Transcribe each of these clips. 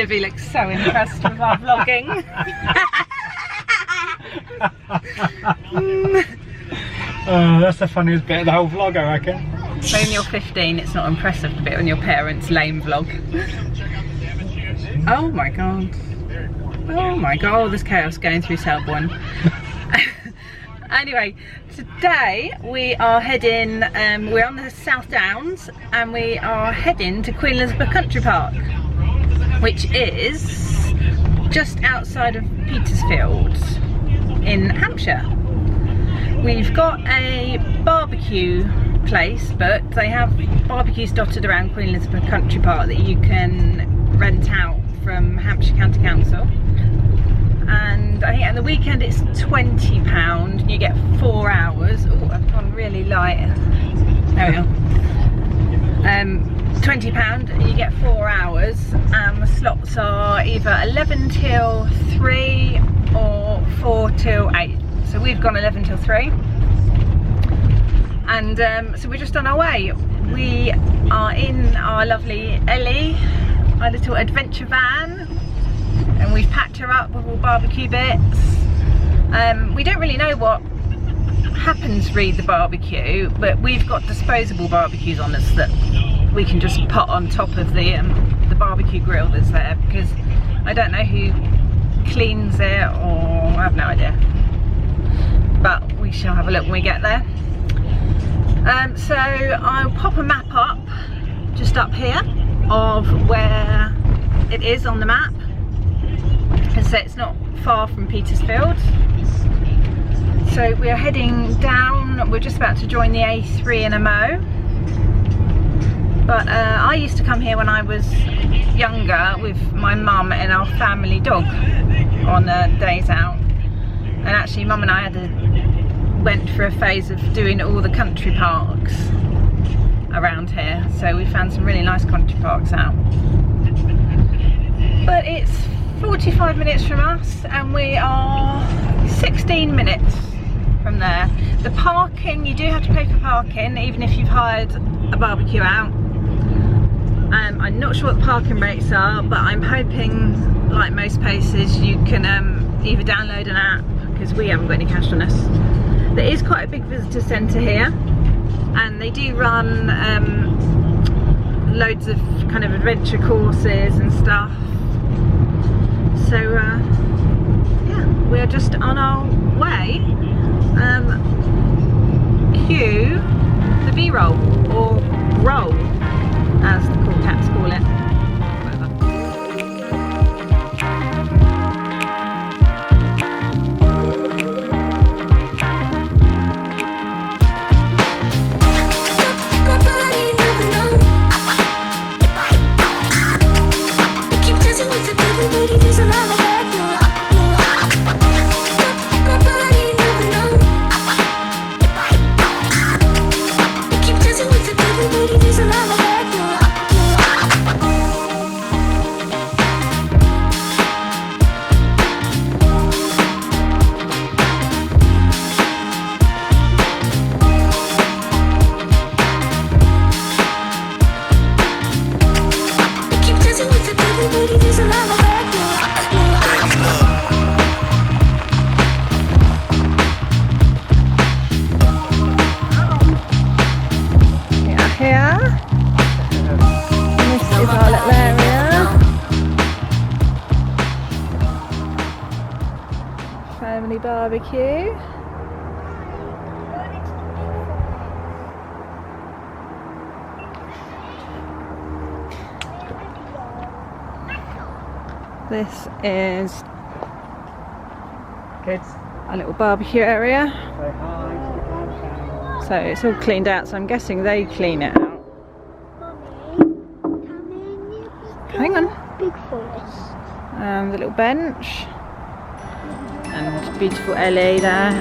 Livy looks so impressed with our vlogging. That's the funniest bit of the whole vlog, I reckon. So when you're 15, it's not impressive to be on your parents' lame vlog. Oh my god. Oh my god, there's chaos going through Selborne. Anyway, today we are heading, we're on the South Downs and we are heading to Queen Elizabeth Country Park, which is just outside of Petersfield in Hampshire. We've got a barbecue place, but they have barbecues dotted around Queen Elizabeth Country Park that you can rent out from Hampshire County Council. And I think at the weekend it's £20, you get 4 hours. Oh, I've gone really light. There we go. £20, you get 4 hours, and the slots are either 11 till 3 or 4 till 8. So we've gone 11 till 3. And so we're just on our way. We are in our lovely Ellie, our little adventure van, and we've packed her up with all barbecue bits. We don't really know what happens read the barbecue, but we've got disposable barbecues on us that we can just put on top of the barbecue grill that's there, because I don't know who cleans it, or I have no idea. But we shall have a look when we get there. So I'll pop a map up just up here of where it is on the map. So it's not far from Petersfield. So we are heading down, we're just about to join the A3 in a mo. But I used to come here when I was younger with my mum and our family dog on days out. And actually Mum and I went for a phase of doing all the country parks around here. So we found some really nice country parks out. But it's 45 minutes from us and we are 16 minutes from there. The parking, you do have to pay for parking even if you've hired a barbecue out. I'm not sure what the parking rates are, but I'm hoping, like most places, you can either download an app, because we haven't got any cash on us. There is quite a big visitor centre here, and they do run loads of kind of adventure courses and stuff. So yeah, we're just on our way. Cue the B-roll, or roll, as the cool cats call it. Family barbecue. This is a little barbecue area. So it's all cleaned out, so I'm guessing they clean it out. Hang on. The little bench. And beautiful Ellie there.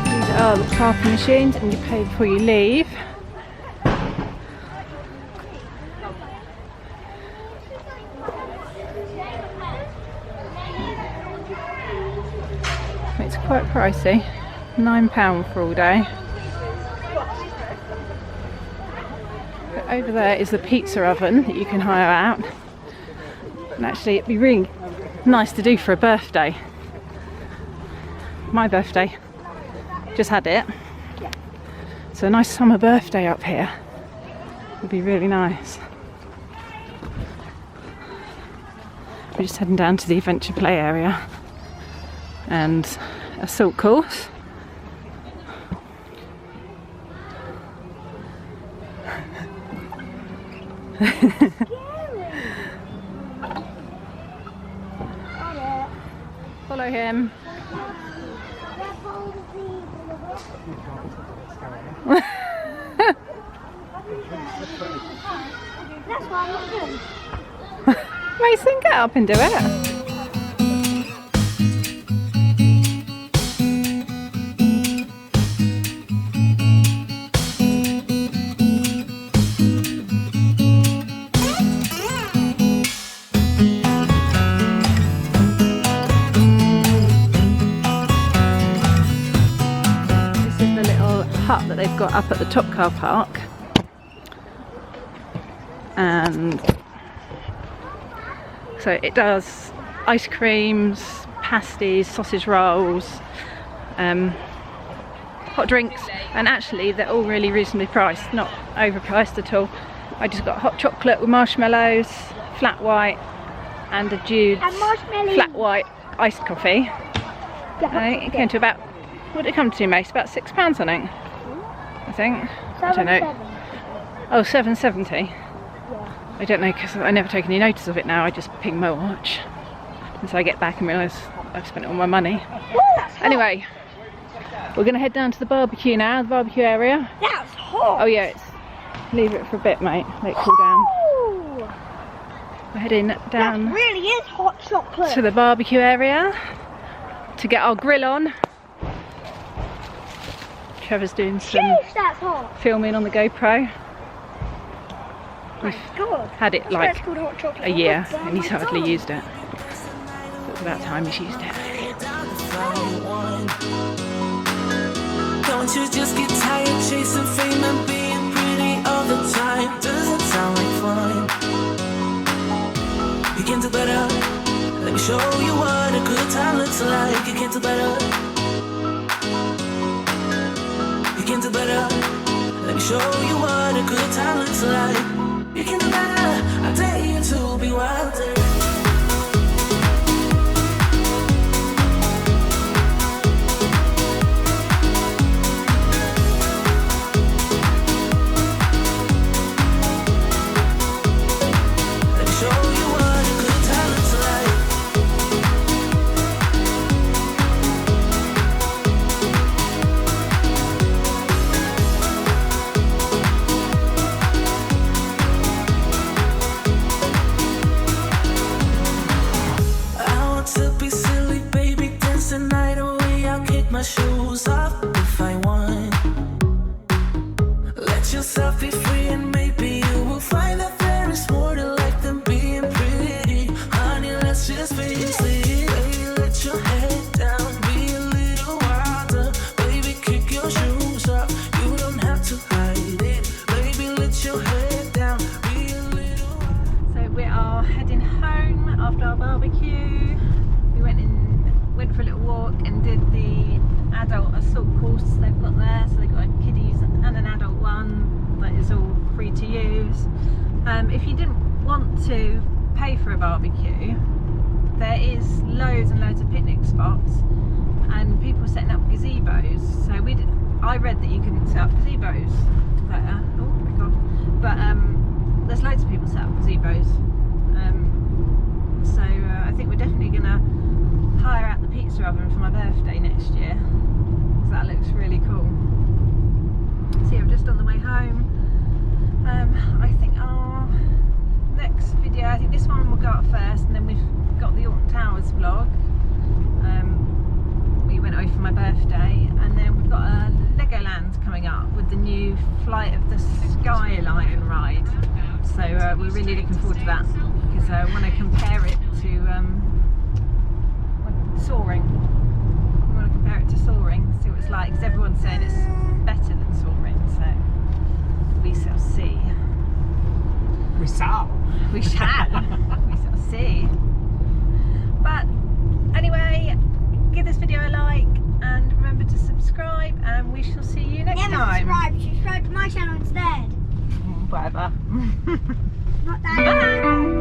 These are the parking machines, and you pay before you leave. It's quite pricey, £9 for all day. But over there is the pizza oven that you can hire out. And actually it'd be really nice to do for a birthday. My birthday, just had it. So a nice summer birthday up here would be really nice. We're just heading down to the adventure play area and a salt course. Follow him. That's why I'm not doing. Mason, get up and do it. This is the little hut that they've got up at the top car park. And so it does ice creams, pasties, sausage rolls, hot drinks, and actually they're all really reasonably priced, not overpriced at all. I just got hot chocolate with marshmallows, flat white, and a Jude's flat white iced coffee. It came to about, what did it come to, Mace? About £6, I think. I don't know. Oh, £7.70. I don't know, because I never take any notice of it now. I just ping my watch, and so I get back and realise I've spent all my money. Anyway, we're going to head down to the barbecue now, the barbecue area. That's hot. Oh yeah, leave it for a bit, mate. Let it cool down. Oh, We're heading down that really is hot chocolate. to the barbecue area to get our grill on. Trevor's doing some Jeez, that's hot. filming on the GoPro. My God. Had it like That's called hot chocolate. a year Oh, and he's my hardly God. used it. So it's about time he's used it. Don't you just get tired chasing fame and being pretty all the time? Doesn't sound like fun. You can do better. Let me show you what a good time looks like. You can do better. You can do better. Let me show you what a good time looks like. You can do better. I dare you to be wilder. My shoes off if I want. Let yourself be free and maybe you will find that there is more to life than being pretty. Honey, let's just face it. Baby, let your head down, be a little wilder. Baby, kick your shoes off, you don't have to hide it. Baby, let your head down, be a little. So we are heading home after our barbecue. We went for a little walk and did the adult assault course they've got there. So they've got a kiddies and an adult one that is all free to use. If you didn't want to pay for a barbecue, there is loads and loads of picnic spots and people setting up gazebos. So I read that you can set up gazebos there. Oh my god! But there's loads of people set up gazebos. So I think we're definitely gonna hire out the pizza oven for my birthday next year, because that looks really cool. So yeah, I'm just on the way home. I think our next video, I think this one will go up first, and then we've got the Alton Towers vlog. We went away for my birthday, and then we've got a Legoland coming up with the new Flight of the Skyline ride. So we're really looking forward to that, because I want to compare it to soaring. I want to compare everyone's saying it's better than soaring, so we shall see. We shall. We shall. We shall see. But anyway, give this video a like and remember to subscribe, and we shall see you next time. Subscribe to my channel instead. Whatever. Not that. Bye.